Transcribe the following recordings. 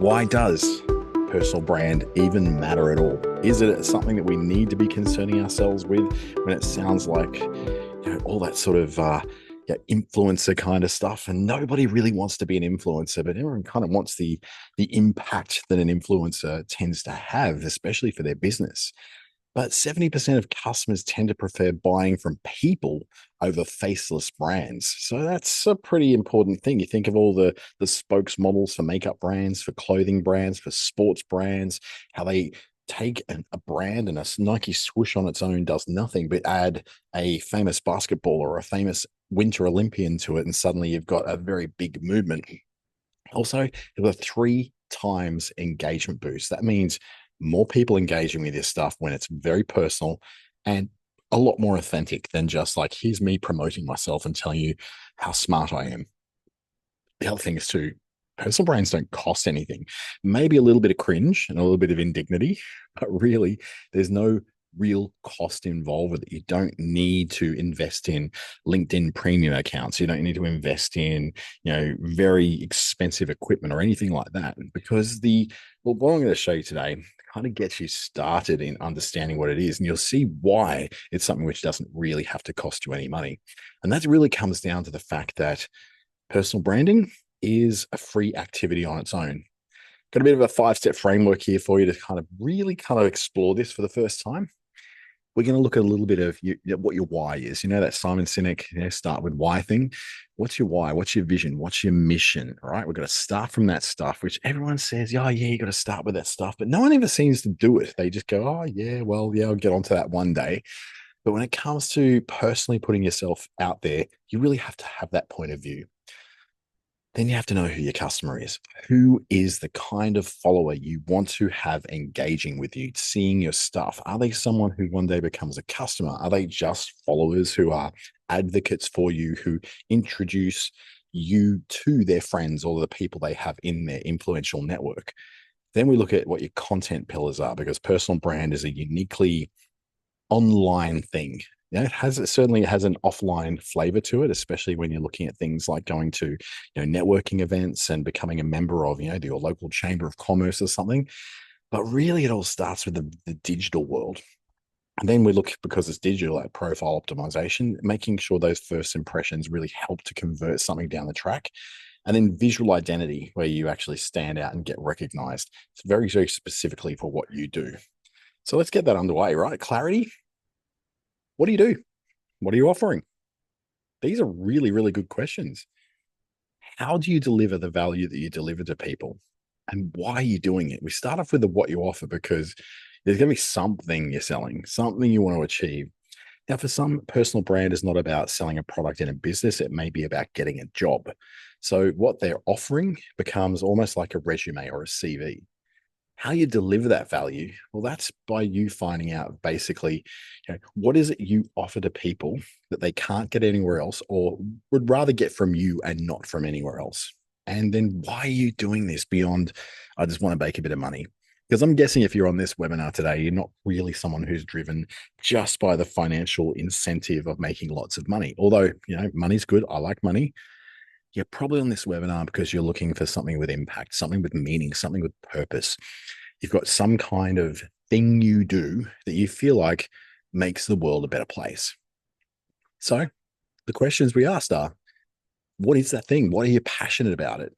Why does personal brand even matter at all? Is it something that we need to be concerning ourselves with when it sounds like all that sort of influencer kind of stuff? And nobody really wants to be an influencer, but everyone kind of wants the impact that an influencer tends to have, especially for their business. But 70% of customers tend to prefer buying from people over faceless brands. So that's a pretty important thing. You think of all the spokesmodels for makeup brands, for clothing brands, for sports brands, how they take a brand and a Nike swoosh on its own does nothing but add a famous basketball or a famous Winter Olympian to it. And suddenly you've got a very big movement. Also, there were 3 times engagement boost. That means more people engaging with this stuff when it's very personal and a lot more authentic than just like, here's me promoting myself and telling you how smart I am. The other thing is too, personal brands don't cost anything. Maybe a little bit of cringe and a little bit of indignity, but really, there's no real cost involved with it. You don't need to invest in LinkedIn premium accounts. You don't need to invest in, very expensive equipment or anything like that. Because what I'm going to show you today kind of gets you started in understanding what it is. And you'll see why it's something which doesn't really have to cost you any money. And that really comes down to the fact that personal branding is a free activity on its own. Got a bit of a 5-step framework here for you to kind of really kind of explore this for the first time. We're going to look at a little bit of what your why is. That Simon Sinek, start with why thing. What's your why? What's your vision? What's your mission? All right. We've got to start from that stuff, which everyone says, yeah, you got to start with that stuff. But no one ever seems to do it. They just go, oh, yeah, well, yeah, I'll get onto that one day. But when it comes to personally putting yourself out there, you really have to have that point of view. Then you have to know who your customer is. Who is the kind of follower you want to have engaging with you, seeing your stuff? Are they someone who one day becomes a customer? Are they just followers who are advocates for you, who introduce you to their friends or the people they have in their influential network? Then we look at what your content pillars are, because personal brand is a uniquely online thing. It certainly has an offline flavor to it, especially when you're looking at things like going to, networking events and becoming a member of, your local chamber of commerce or something. But really, it all starts with the digital world. And then we look, because it's digital, at profile optimization, making sure those first impressions really help to convert something down the track. And then visual identity, where you actually stand out and get recognized. It's very, very specifically for what you do. So let's get that underway, right? Clarity. What do you do? What are you offering? These are really, really good questions. How do you deliver the value that you deliver to people? And why are you doing it? We start off with what you offer, because there's going to be something you're selling, something you want to achieve. Now, for some, personal brand is not about selling a product in a business. It may be about getting a job. So what they're offering becomes almost like a resume or a CV. How you deliver that value, well, that's by you finding out basically, what is it you offer to people that they can't get anywhere else, or would rather get from you and not from anywhere else. And then why are you doing this beyond, I just want to make a bit of money? Because I'm guessing if you're on this webinar today, you're not really someone who's driven just by the financial incentive of making lots of money. Although, money's good. I like money. You're probably on this webinar because you're looking for something with impact, something with meaning, something with purpose. You've got some kind of thing you do that you feel like makes the world a better place. So the questions we asked are, what is that thing? What are you passionate about it?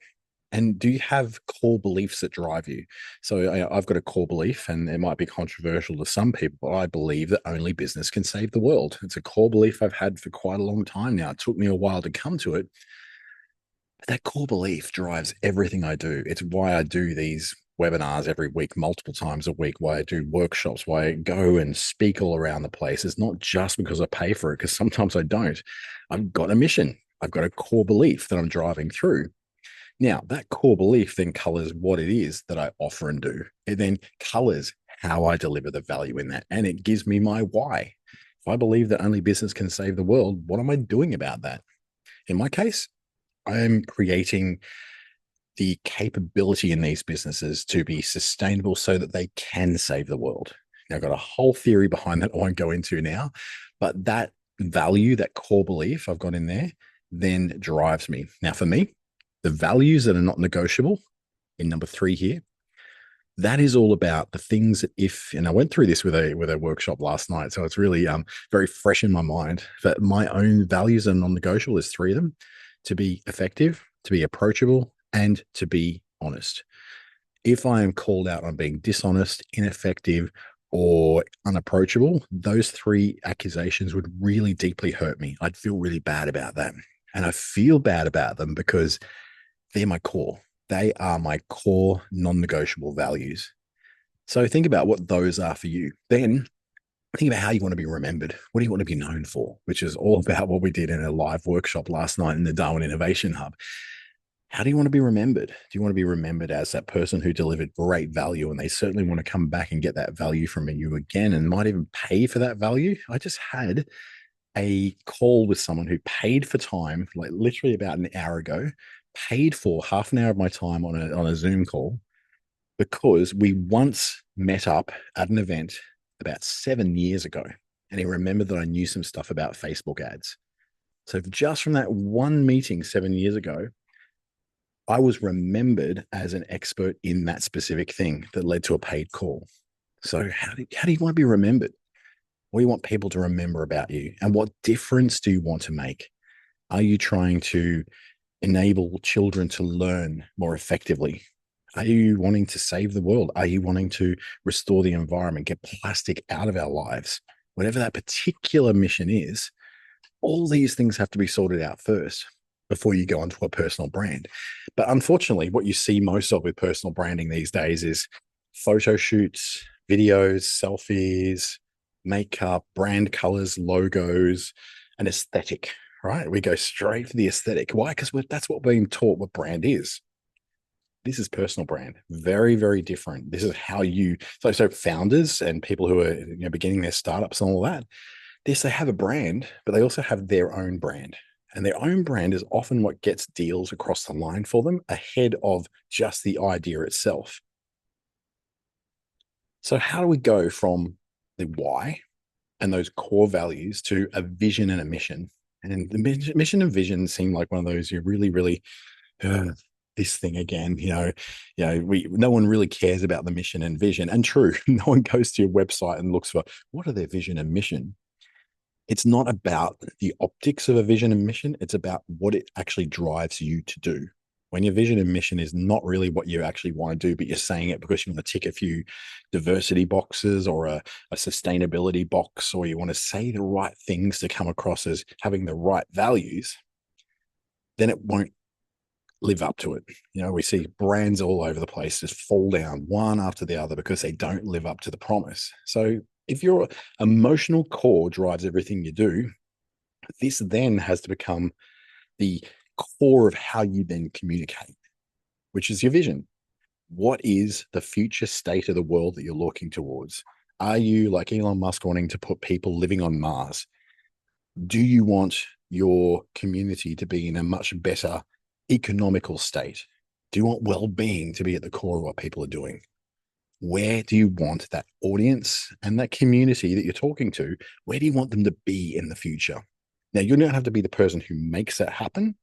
And do you have core beliefs that drive you? So I've got a core belief, and it might be controversial to some people, but I believe that only business can save the world. It's a core belief I've had for quite a long time now. It took me a while to come to it. But that core belief drives everything I do. It's why I do these webinars every week, multiple times a week, why I do workshops, why I go and speak all around the place. It's not just because I pay for it, because sometimes I don't. I've got a mission. I've got a core belief that I'm driving through. Now, that core belief then colors what it is that I offer and do. It then colors how I deliver the value in that. And it gives me my why. If I believe that only business can save the world, what am I doing about that? In my case, I am creating the capability in these businesses to be sustainable so that they can save the world. Now, I've got a whole theory behind that I won't go into now, but that value, that core belief I've got in there, then drives me. Now, for me, the values that are not negotiable in number three here, that is all about the things that if, and I went through this with a workshop last night, so it's really very fresh in my mind. But my own values and non-negotiable is three of them: to be effective, to be approachable, and to be honest. If I am called out on being dishonest, ineffective, or unapproachable, those three accusations would really deeply hurt me. I'd feel really bad about that. And I feel bad about them because they're my core. They are my core non negotiable values. So think about what those are for you. Then think about how you want to be remembered. What do you want to be known for? Which is all about what we did in a live workshop last night in the Darwin Innovation Hub. How do you want to be remembered? Do you want to be remembered as that person who delivered great value, and they certainly want to come back and get that value from you again and might even pay for that value? I just had a call with someone who paid for time, like literally about an hour ago, paid for half an hour of my time on a Zoom call because we once met up at an event about 7 years ago. And he remembered that I knew some stuff about Facebook ads. So just from that one meeting 7 years ago, I was remembered as an expert in that specific thing that led to a paid call. So how do you want to be remembered? What do you want people to remember about you? And what difference do you want to make? Are you trying to enable children to learn more effectively? Are you wanting to save the world? Are you wanting to restore the environment, get plastic out of our lives? Whatever that particular mission is, all these things have to be sorted out first before you go onto a personal brand. But unfortunately, what you see most of with personal branding these days is photo shoots, videos, selfies, makeup, brand colors, logos, and aesthetic, right? We go straight for the aesthetic. Why? Because that's what we're being taught what brand is. This is personal brand. Very, very different. This is how you, so founders and people who are beginning their startups and all that, they have a brand, but they also have their own brand. And their own brand is often what gets deals across the line for them ahead of just the idea itself. So how do we go from the why and those core values to a vision and a mission? And the mission and vision seem like one of those you really, really, this thing again, no one really cares about the mission and vision. And true, no one goes to your website and looks for what are their vision and mission. It's not about the optics of a vision and mission. It's about what it actually drives you to do. When your vision and mission is not really what you actually want to do, but you're saying it because you want to tick a few diversity boxes or a sustainability box, or you want to say the right things to come across as having the right values, then it won't live up to it. We see brands all over the place just fall down one after the other because they don't live up to the promise. So if your emotional core drives everything you do, this then has to become the core of how you then communicate, which is your vision. What is the future state of the world that you're looking towards? Are you like Elon Musk wanting to put people living on Mars? Do you want your community to be in a much better economical state? Do you want well-being to be at the core of what people are doing? Where do you want that audience and that community that you're talking to? Where do you want them to be in the future? Now, you don't have to be the person who makes that happen.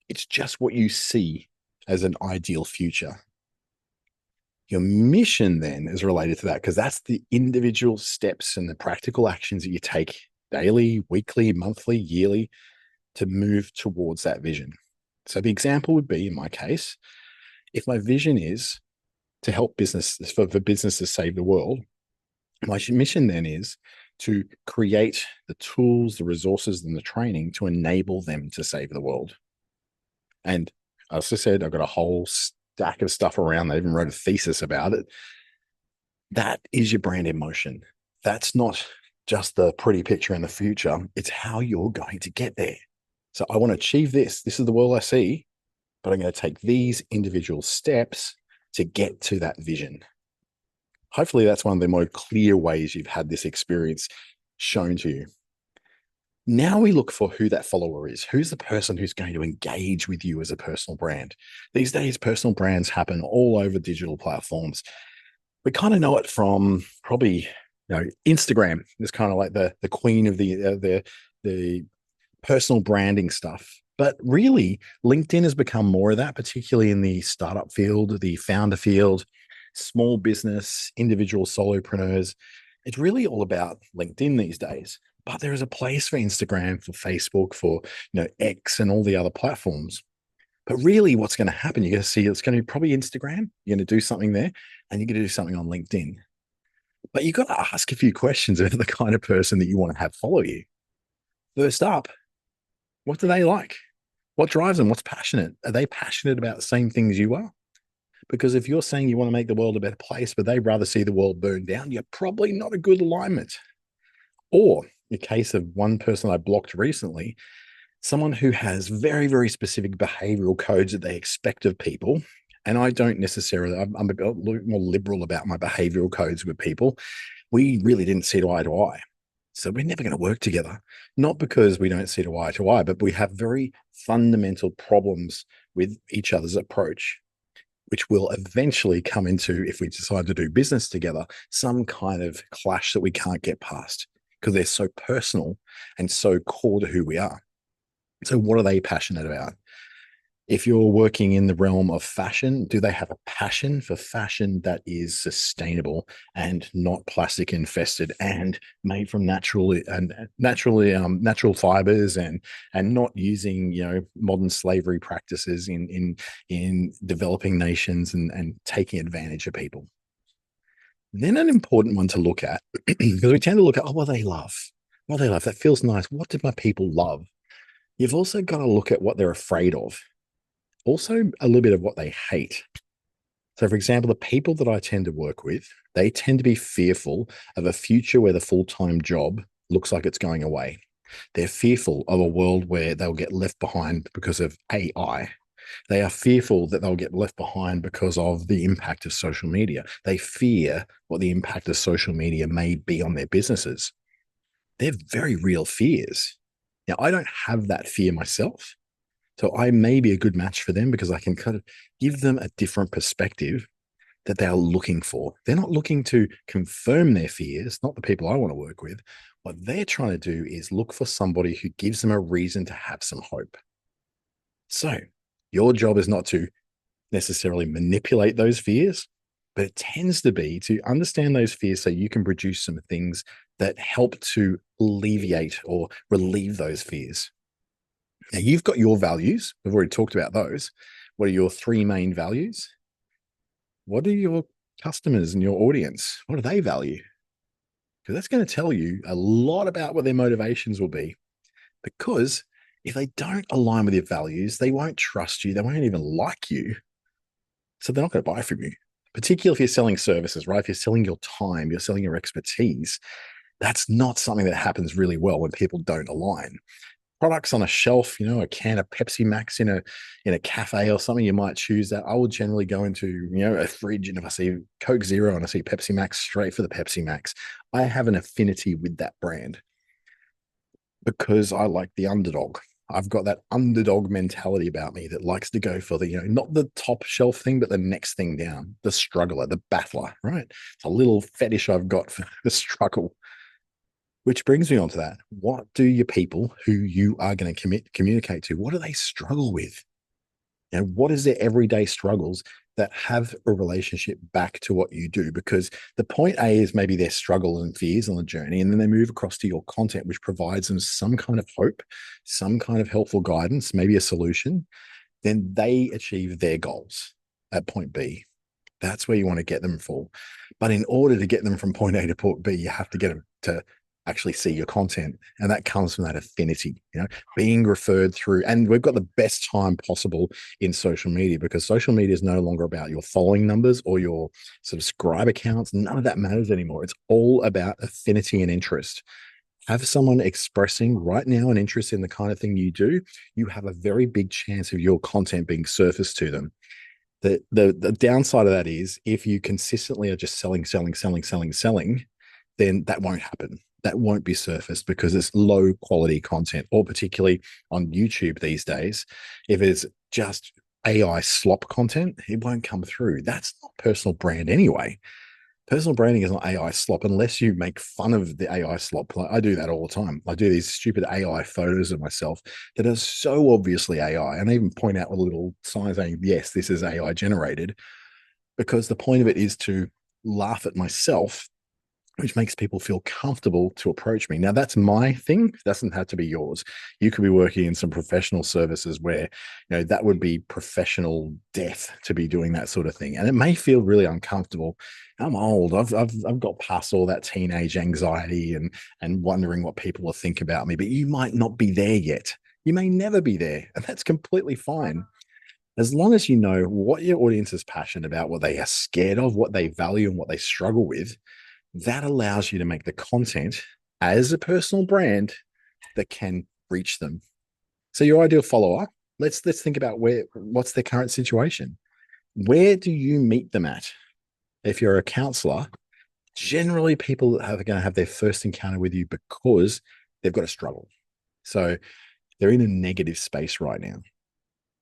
It's just what you see as an ideal future. Your mission then is related to that because that's the individual steps and the practical actions that you take daily, weekly, monthly, yearly to move towards that vision. So the example would be, in my case, if my vision is to help business, for business to save the world, my mission then is to create the tools, the resources, and the training to enable them to save the world. And as I said, I've got a whole stack of stuff around. I even wrote a thesis about it. That is your brand in motion. That's not just the pretty picture in the future. It's how you're going to get there. So I want to achieve this. This is the world I see, but I'm going to take these individual steps to get to that vision. Hopefully that's one of the more clear ways you've had this experience shown to you. Now we look for who that follower is. Who's the person who's going to engage with you as a personal brand? These days, personal brands happen all over digital platforms. We kind of know it from probably, Instagram is kind of like the queen of the personal branding stuff. But really, LinkedIn has become more of that, particularly in the startup field, the founder field, small business, individual solopreneurs. It's really all about LinkedIn these days. But there is a place for Instagram, for Facebook, for X and all the other platforms. But really, what's going to happen, you're going to see it's going to be probably Instagram. You're going to do something there, and you're going to do something on LinkedIn. But you've got to ask a few questions about the kind of person that you want to have follow you. First up, what do they like? What drives them? What's passionate? Are they passionate about the same things you are? Because if you're saying you want to make the world a better place, but they'd rather see the world burn down, you're probably not a good alignment. Or the case of one person I blocked recently, someone who has very, very specific behavioral codes that they expect of people. And I don't necessarily, I'm a bit more liberal about my behavioral codes with people. We really didn't see eye to eye. So we're never going to work together, not because we don't see to eye, but we have very fundamental problems with each other's approach, which will eventually come into, if we decide to do business together, some kind of clash that we can't get past because they're so personal and so core to who we are. So what are they passionate about? If you're working in the realm of fashion, do they have a passion for fashion that is sustainable and not plastic infested and made from natural fibers and not using modern slavery practices in developing nations and taking advantage of people? Then an important one to look at because we tend to look at what they love. What they love, that feels nice. What did my people love? You've also got to look at what they're afraid of. Also, a little bit of what they hate. So, for example, the people that I tend to work with, they tend to be fearful of a future where the full-time job looks like it's going away. They're fearful of a world where they'll get left behind because of AI. They are fearful that they'll get left behind because of the impact of social media. They fear what the impact of social media may be on their businesses. They're very real fears. Now, I don't have that fear myself. So I may be a good match for them because I can kind of give them a different perspective that they are looking for. They're not looking to confirm their fears, not the people I want to work with. What they're trying to do is look for somebody who gives them a reason to have some hope. So your job is not to necessarily manipulate those fears, but it tends to be to understand those fears so you can produce some things that help to alleviate or relieve those fears. Now, you've got your values. We've already talked about those. What are your three main values? What are your customers and your audience? What do they value? Because that's going to tell you a lot about what their motivations will be. Because if they don't align with your values, they won't trust you. They won't even like you. So they're not going to buy from you, particularly if you're selling services, right? If you're selling your time, you're selling your expertise. That's not something that happens really well when people don't align. Products on a shelf, a can of Pepsi Max in a cafe or something, you might choose that. I would generally go into, a fridge, and if I see Coke Zero and I see Pepsi Max, straight for the Pepsi Max. I have an affinity with that brand because I like the underdog. I've got that underdog mentality about me that likes to go for the, not the top shelf thing, but the next thing down, the struggler, the battler, right? It's a little fetish I've got for the struggle. Which brings me on to that. What do your people who you are going to communicate to, what do they struggle with? What is their everyday struggles that have a relationship back to what you do? Because the point A is maybe their struggle and fears on the journey, and then they move across to your content, which provides them some kind of hope, some kind of helpful guidance, maybe a solution. Then they achieve their goals at point B. That's where you want to get them for. But in order to get them from point A to point B, you have to get them to actually see your content. And that comes from that affinity, being referred through. And we've got the best time possible in social media because social media is no longer about your following numbers or your subscriber counts. None of that matters anymore. It's all about affinity and interest. Have someone expressing right now an interest in the kind of thing you do, you have a very big chance of your content being surfaced to them. The downside of that is if you consistently are just selling, then that won't happen. That won't be surfaced because it's low quality content, or particularly on YouTube these days. If it's just AI slop content, it won't come through. That's not personal brand anyway. Personal branding is not AI slop unless you make fun of the AI slop. Like I do that all the time. I do these stupid AI photos of myself that are so obviously AI, and I even point out with a little sign saying, "Yes, this is AI generated," because the point of it is to laugh at myself, which makes people feel comfortable to approach me. Now, that's my thing. It doesn't have to be yours. You could be working in some professional services where, that would be professional death to be doing that sort of thing. And it may feel really uncomfortable. I'm old. I've got past all that teenage anxiety and wondering what people will think about me, but you might not be there yet. You may never be there, and that's completely fine. As long as you know what your audience is passionate about, what they are scared of, what they value, and what they struggle with, that allows you to make the content as a personal brand that can reach them. So your ideal follower, let's think about what's their current situation. Where do you meet them at? If you're a counselor, generally people are going to have their first encounter with you because they've got a struggle. So they're in a negative space right now.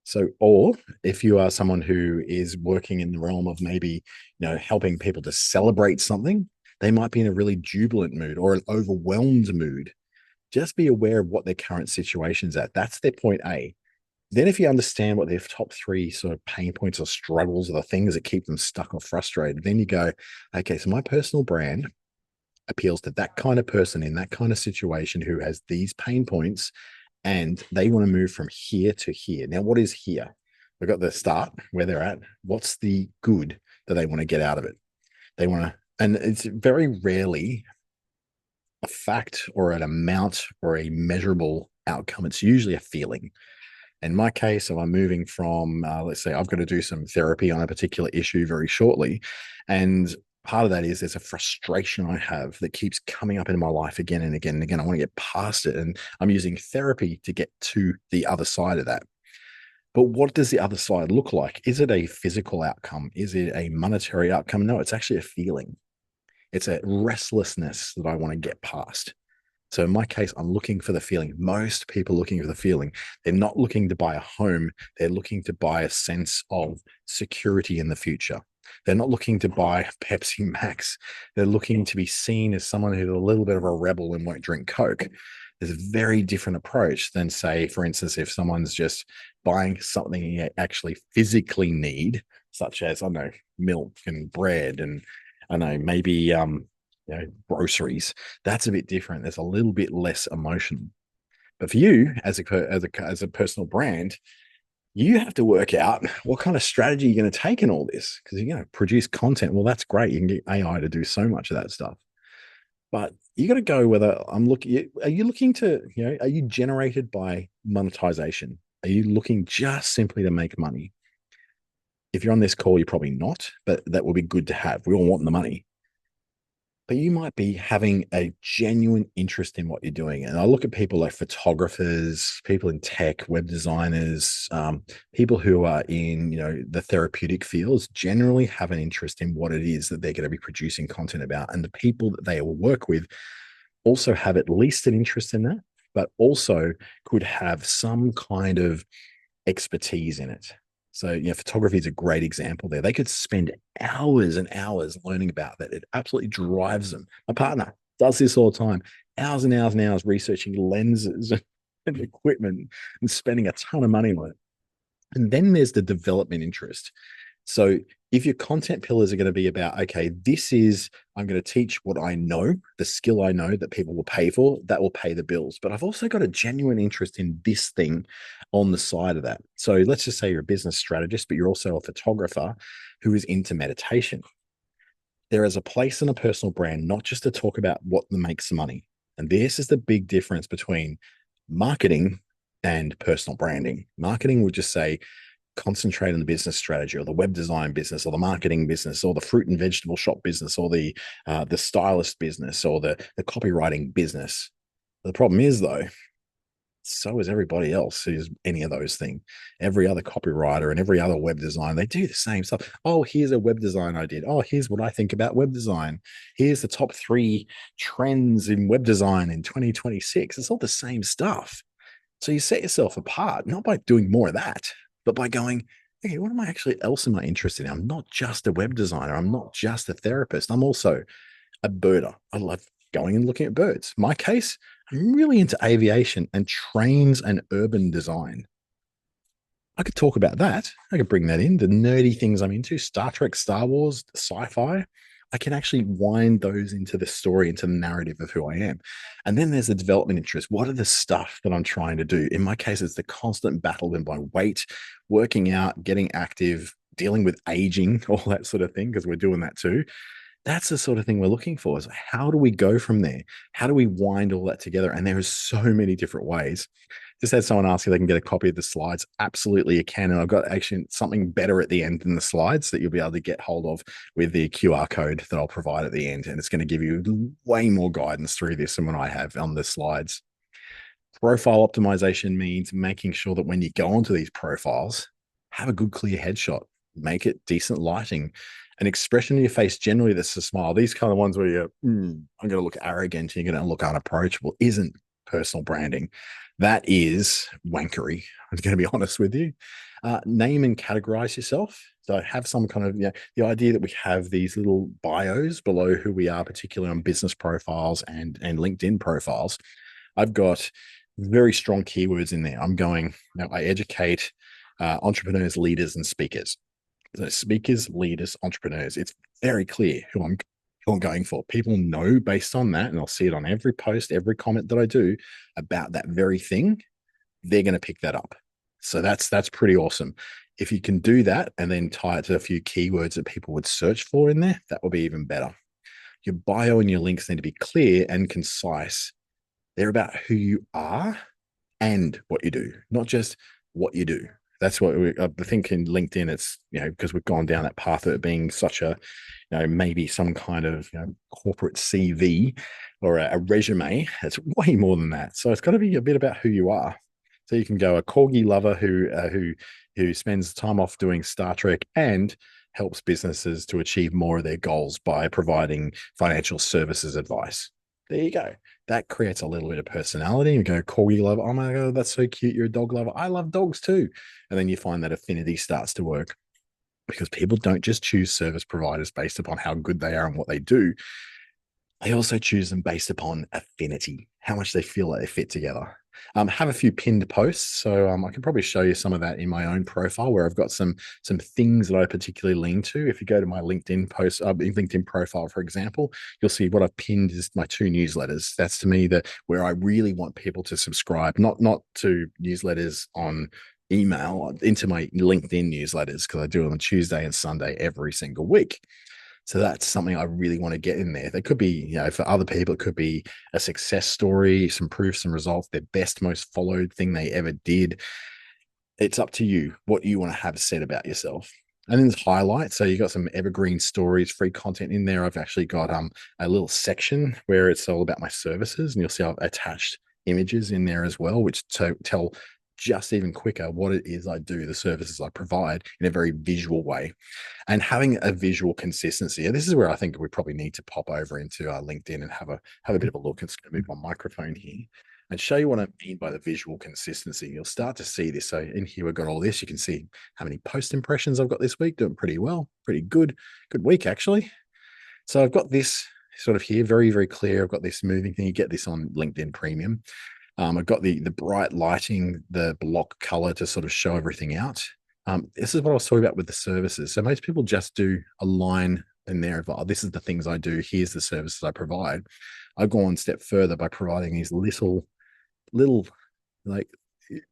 So, or if you are someone who is working in the realm of maybe, helping people to celebrate something, they might be in a really jubilant mood or an overwhelmed mood. Just be aware of what their current situation's at. That's their point A. Then, if you understand what their top three sort of pain points or struggles or the things that keep them stuck or frustrated, then you go, okay, so my personal brand appeals to that kind of person in that kind of situation who has these pain points and they want to move from here to here. Now, what is here? We've got the start where they're at. What's the good that they want to get out of it? They want to, and it's very rarely a fact or an amount or a measurable outcome. It's usually a feeling. In my case, if I'm moving from, let's say, I've got to do some therapy on a particular issue very shortly, and part of that is there's a frustration I have that keeps coming up in my life again and again and again. I want to get past it, and I'm using therapy to get to the other side of that. But what does the other side look like? Is it a physical outcome? Is it a monetary outcome? No, it's actually a feeling. It's a restlessness that I want to get past. So in my case, I'm looking for the feeling. Most people are looking for the feeling. They're not looking to buy a home. They're looking to buy a sense of security in the future. They're not looking to buy Pepsi Max. They're looking to be seen as someone who's a little bit of a rebel and won't drink Coke. There's a very different approach than, say, for instance, if someone's just buying something you actually physically need, such as, I don't know, milk and bread and I don't know, maybe groceries. That's a bit different. There's a little bit less emotional. But for you, as a personal brand, you have to work out what kind of strategy you're going to take in all this because you're going to produce content. Well, that's great. You can get AI to do so much of that stuff. But you got to go whether I'm looking, are you looking to, are you generated by monetization? Are you looking just simply to make money? If you're on this call, you're probably not, but that will be good to have. We all want the money. But you might be having a genuine interest in what you're doing. And I look at people like photographers, people in tech, web designers, people who are in, the therapeutic fields generally have an interest in what it is that they're going to be producing content about. And the people that they will work with also have at least an interest in that, but also could have some kind of expertise in it. So, photography is a great example there. They could spend hours and hours learning about that. It absolutely drives them. My partner does this all the time, hours and hours and hours researching lenses and equipment and spending a ton of money on it. And then there's the development interest. So if your content pillars are going to be about, okay, I'm going to teach what I know, the skill I know that people will pay for, that will pay the bills. But I've also got a genuine interest in this thing on the side of that. So let's just say you're a business strategist, but you're also a photographer who is into meditation. There is a place in a personal brand, not just to talk about what makes money. And this is the big difference between marketing and personal branding. Marketing would just say, concentrate on the business strategy or the web design business or the marketing business or the fruit and vegetable shop business or the stylist business or the copywriting business. The problem is, though, so is everybody else who's any of those things. Every other copywriter and every other web designer, they do the same stuff. Oh, here's a web design I did. Oh, here's what I think about web design. Here's the top 3 trends in web design in 2026. It's all the same stuff. So you set yourself apart, not by doing more of that, but by going, okay, what am I actually else am I interested in? I'm not just a web designer. I'm not just a therapist. I'm also a birder. I love going and looking at birds. My case, I'm really into aviation and trains and urban design. I could talk about that. I could bring that in. The nerdy things I'm into, Star Trek, Star Wars, sci-fi. I can actually wind those into the story, into the narrative of who I am. And then there's the development interest. What are the stuff that I'm trying to do? In my case, it's the constant battle with my weight, working out, getting active, dealing with aging, all that sort of thing, because we're doing that too. That's the sort of thing we're looking for. Is how do we go from there? How do we wind all that together? And there are so many different ways. Just had someone ask if they can get a copy of the slides. Absolutely, you can. And I've got actually something better at the end than the slides that you'll be able to get hold of with the QR code that I'll provide at the end. And it's going to give you way more guidance through this than what I have on the slides. Profile optimization means making sure that when you go onto these profiles, have a good, clear headshot, make it decent lighting, an expression in your face generally that's a smile. These kind of ones where you're, I'm going to look arrogant, you're going to look unapproachable, isn't personal branding. That is wankery. I'm going to be honest with you. Name and categorize yourself. So have some kind of, the idea that we have these little bios below who we are, particularly on business profiles and LinkedIn profiles. I've got very strong keywords in there. I'm going, I educate entrepreneurs, leaders, and speakers. So speakers, leaders, entrepreneurs. It's very clear who I'm going for. People know based on that, and I'll see it on every post, every comment that I do about that very thing. They're going to pick that up. So that's pretty awesome. If you can do that and then tie it to a few keywords that people would search for in there, that will be even better. Your bio and your links need to be clear and concise. They're about who you are and what you do, not just what you do. That's what I think in LinkedIn, it's, because we've gone down that path of it being such a, maybe some kind of corporate CV or a resume. It's way more than that. So it's got to be a bit about who you are. So you can go a corgi lover who spends time off doing Star Trek and helps businesses to achieve more of their goals by providing financial services advice. There you go. That creates a little bit of personality. You go, corgi lover. Oh my God, that's so cute. You're a dog lover. I love dogs too. And then you find that affinity starts to work because people don't just choose service providers based upon how good they are and what they do. They also choose them based upon affinity, how much they feel that they fit together. Have a few pinned posts, so I can probably show you some of that in my own profile, where I've got some things that I particularly lean to. If you go to my LinkedIn post, LinkedIn profile, for example, you'll see what I've pinned is my 2 newsletters. That's to me where I really want people to subscribe, not to newsletters on email, into my LinkedIn newsletters, because I do them on Tuesday and Sunday every single week. So that's something I really want to get in there. There could be, for other people, it could be a success story, some proof, some results, their best, most followed thing they ever did. It's up to you what you want to have said about yourself. And then there's highlights. So you got some evergreen stories, free content in there. I've actually got a little section where it's all about my services, and you'll see I've attached images in there as well, which tell just even quicker what it is I do, the services I provide in a very visual way. And having a visual consistency. And this is where I think we probably need to pop over into LinkedIn and have a bit of a look. It's going to move my microphone here and show you what I mean by the visual consistency. You'll start to see this. So in here, we've got all this. You can see how many post impressions I've got this week, doing pretty well, pretty good week, actually. So I've got this sort of here, very, very clear. I've got this moving thing. You get this on LinkedIn Premium. I've got the bright lighting, the block color to sort of show everything out. This is what I was talking about with the services. So most people just do a line in there of, oh, this is the things I do. Here's the services I provide. I go one step further by providing these little like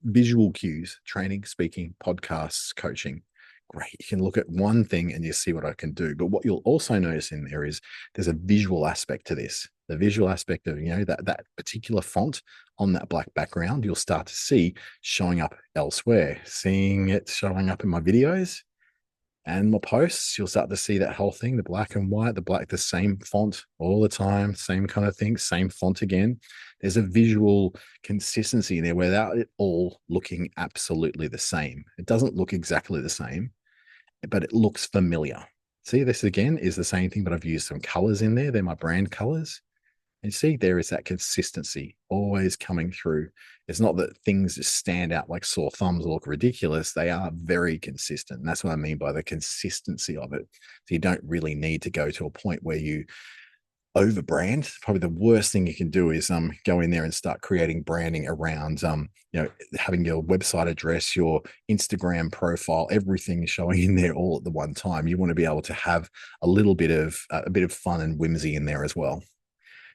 visual cues: training, speaking, podcasts, coaching. Great. You can look at one thing and you see what I can do. But what you'll also notice in there is there's a visual aspect to this. The visual aspect of, that particular font on that black background, you'll start to see showing up elsewhere. Seeing it showing up in my videos and my posts, you'll start to see that whole thing, the black and white, the same font all the time, same kind of thing, same font again. There's a visual consistency in there without it all looking absolutely the same. It doesn't look exactly the same, but it looks familiar. See, this again is the same thing, but I've used some colors in there. They're my brand colors. And see, there is that consistency always coming through. It's not that things just stand out like sore thumbs or look ridiculous. They are very consistent. And that's what I mean by the consistency of it. So you don't really need to go to a point where you over brand. Probably the worst thing you can do is go in there and start creating branding around having your website address, your Instagram profile, everything showing in there all at the one time. You want to be able to have a bit of fun and whimsy in there as well.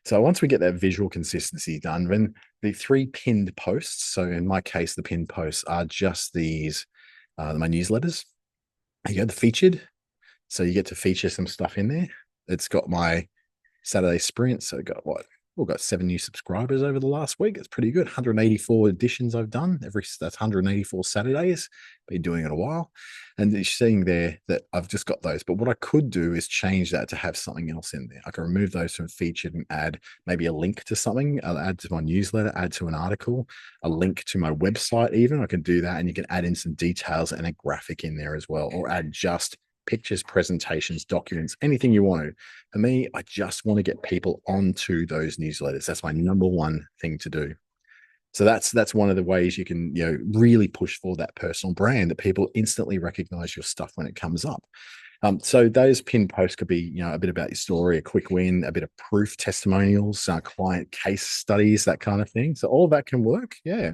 So once we get that visual consistency done, then the three pinned posts. So in my case, the pinned posts are just these, my newsletters. You go the featured, so you get to feature some stuff in there. It's got my Saturday sprint. So got what? We've got 7 new subscribers over the last week. It's pretty good. 184 editions I've done. That's 184 Saturdays. Been doing it a while. And you're seeing there that I've just got those. But what I could do is change that to have something else in there. I can remove those from featured and add maybe a link to something. I'll add to my newsletter, add to an article, a link to my website even. I can do that. And you can add in some details and a graphic in there as well, or add just pictures, presentations, documents, anything you want to. For me, I just want to get people onto those newsletters. That's my number one thing to do. So that's one of the ways you can really push for that personal brand, that people instantly recognize your stuff when it comes up. So those pinned posts could be a bit about your story, a quick win, a bit of proof, testimonials, client case studies, that kind of thing. So all that can work. Yeah.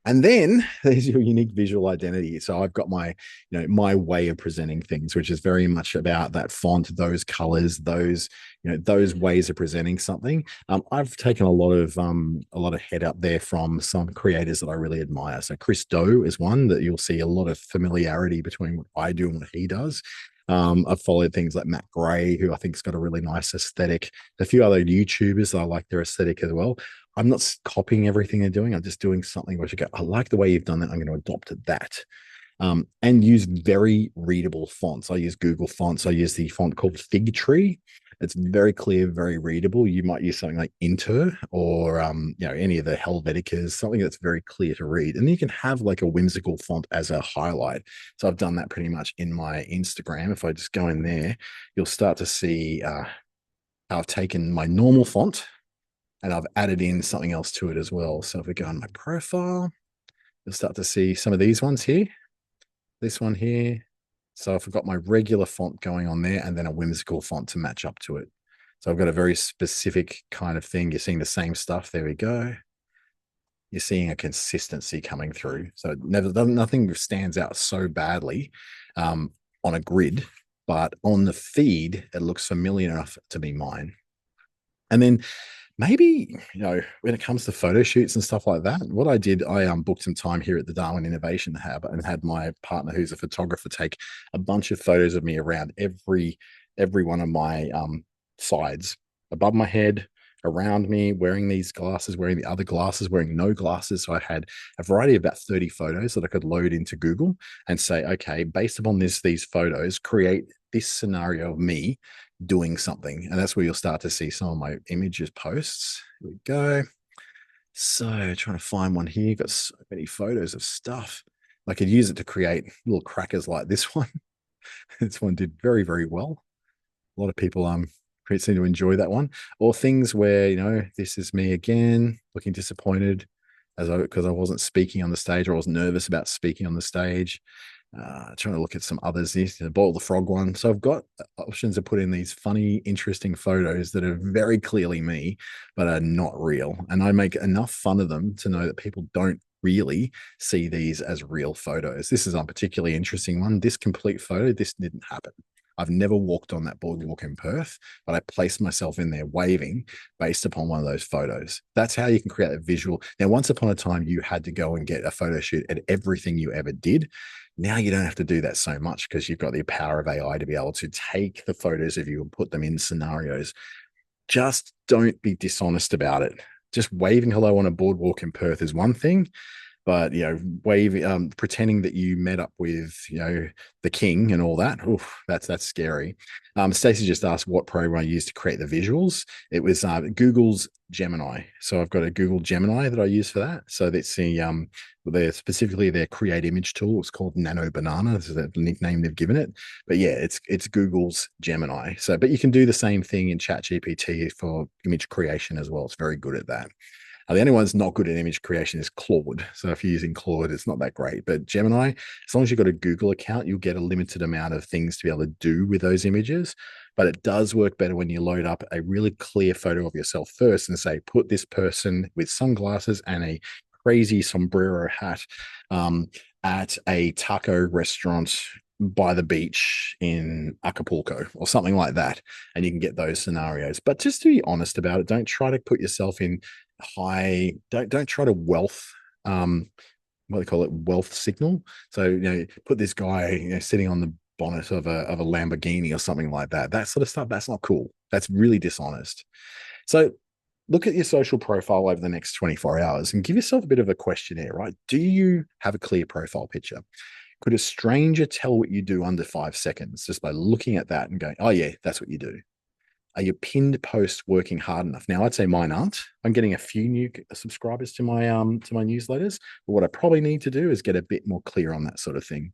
And then there's your unique visual identity. So I've got my way of presenting things, which is very much about that font, those colors, those ways of presenting something. I've taken a lot of head up there from some creators that I really admire. So Chris Do is one that you'll see a lot of familiarity between what I do and what he does. I've followed things like Matt Gray, who I think has got a really nice aesthetic. A few other YouTubers that I like their aesthetic as well. I'm not copying everything they're doing. I'm just doing something where you go, I like the way you've done that. I'm going to adopt that. And use very readable fonts. I use Google fonts. I use the font called Fig Tree. It's very clear, very readable. You might use something like Inter or any of the Helveticas, something that's very clear to read. And then you can have like a whimsical font as a highlight. So I've done that pretty much in my Instagram. If I just go in there, you'll start to see how I've taken my normal font and I've added in something else to it as well. So if we go on my profile, you'll start to see some of these ones here. This one here. So I've got my regular font going on there and then a whimsical font to match up to it. So I've got a very specific kind of thing. You're seeing the same stuff. There we go. You're seeing a consistency coming through. So nothing stands out so badly on a grid, but on the feed, it looks familiar enough to be mine. And then maybe, when it comes to photo shoots and stuff like that, what I did, I booked some time here at the Darwin Innovation Hub and had my partner, who's a photographer, take a bunch of photos of me around every one of my sides, above my head, around me, wearing these glasses, wearing the other glasses, wearing no glasses. So I had a variety of about 30 photos that I could load into Google and say, okay, based upon these photos, create this scenario of me doing something. And that's where you'll start to see some of my images posts. Here we go. So trying to find one here. Got so many photos of stuff. I could use it to create little crackers like this one. This one did very, very well. A lot of people seem to enjoy that one. Or things where, this is me again, looking disappointed because I wasn't speaking on the stage, or I was nervous about speaking on the stage. Trying to look at some others, the Boil the Frog one. So I've got options to put in these funny, interesting photos that are very clearly me, but are not real. And I make enough fun of them to know that people don't really see these as real photos. This is a particularly interesting one. This complete photo, this didn't happen. I've never walked on that boardwalk in Perth, but I placed myself in there waving based upon one of those photos. That's how you can create a visual. Now, once upon a time, you had to go and get a photo shoot at everything you ever did. Now you don't have to do that so much because you've got the power of AI to be able to take the photos of you and put them in scenarios. Just don't be dishonest about it. Just waving hello on a boardwalk in Perth is one thing. But pretending that you met up with the king and all that. Oof, that's scary. Stacey just asked what program I used to create the visuals. It was Google's Gemini. So I've got a Google Gemini that I use for that. So that's specifically their create image tool. It's called Nano Banana. This is the nickname they've given it. But yeah, it's Google's Gemini. So, but you can do the same thing in ChatGPT for image creation as well. It's very good at that. The only one that's not good at image creation is Claude. So if you're using Claude, it's not that great. But Gemini, as long as you've got a Google account, you'll get a limited amount of things to be able to do with those images. But it does work better when you load up a really clear photo of yourself first and say, put this person with sunglasses and a crazy sombrero hat at a taco restaurant by the beach in Acapulco or something like that. And you can get those scenarios. But just to be honest about it, don't try to put yourself in don't try to what do they call it, wealth signal. So put this guy sitting on the bonnet of a Lamborghini or something like that. That sort of stuff, that's not cool. That's really dishonest. So look at your social profile over the next 24 hours and give yourself a bit of a questionnaire, right? Do you have a clear profile picture? Could a stranger tell what you do under 5 seconds just by looking at that and going, oh yeah, that's what you do? Are your pinned posts working hard enough? Now, I'd say mine aren't. I'm getting a few new subscribers to my newsletters, but what I probably need to do is get a bit more clear on that sort of thing.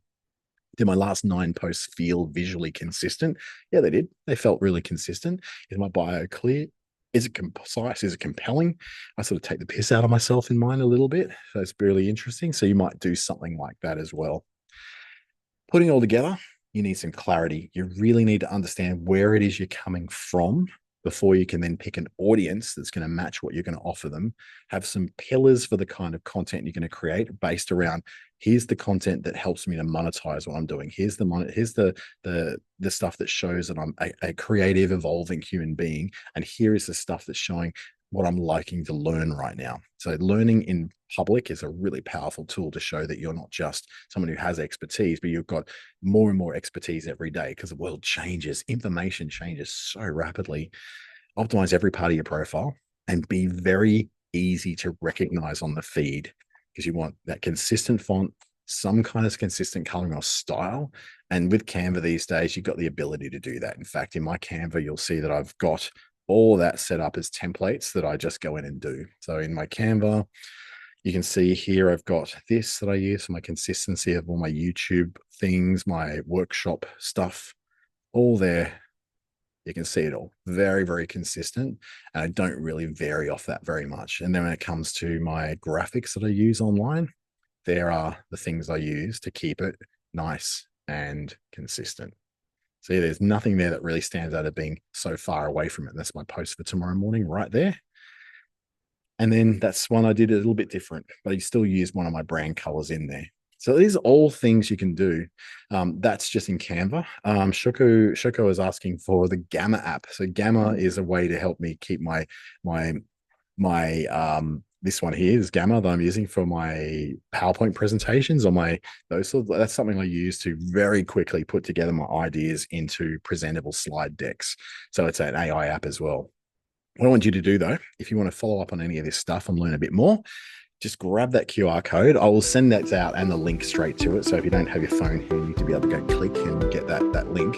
Did my last 9 posts feel visually consistent? Yeah, they did. They felt really consistent. Is my bio clear? Is it concise? Is it compelling? I sort of take the piss out of myself in mine a little bit. So it's really interesting. So you might do something like that as well. Putting it all together, you need some clarity. You really need to understand where it is you're coming from before you can then pick an audience that's going to match what you're going to offer them. Have some pillars for the kind of content you're going to create based around, here's the content that helps me to monetize what I'm doing. Here's the stuff that shows that I'm a creative, evolving human being. And here is the stuff that's showing what I'm liking to learn right now. So learning in public is a really powerful tool to show that you're not just someone who has expertise, but you've got more and more expertise every day because the world changes. Information changes so rapidly. Optimize every part of your profile and be very easy to recognize on the feed because you want that consistent font, some kind of consistent coloring or style. And with Canva these days, you've got the ability to do that. In fact, in my Canva, you'll see that I've got all that set up as templates that I just go in and do. So in my Canva, you can see here, I've got this that I use for my consistency of all my YouTube things, my workshop stuff, all there. You can see it all very, very consistent. And I don't really vary off that very much. And then when it comes to my graphics that I use online, there are the things I use to keep it nice and consistent. See, there's nothing there that really stands out of being so far away from it. That's my post for tomorrow morning right there. And then that's one I did a little bit different, but I still used one of my brand colors in there. So these are all things you can do. That's just in Canva. Shoko is asking for the Gamma app. So Gamma is a way to help me keep my this one here is Gamma that I'm using for my PowerPoint presentations or that's something I use to very quickly put together my ideas into presentable slide decks. So it's an AI app as well. What I want you to do though, if you want to follow up on any of this stuff and learn a bit more, just grab that QR code. I will send that out and the link straight to it. So if you don't have your phone here, you need to be able to go click and get that link.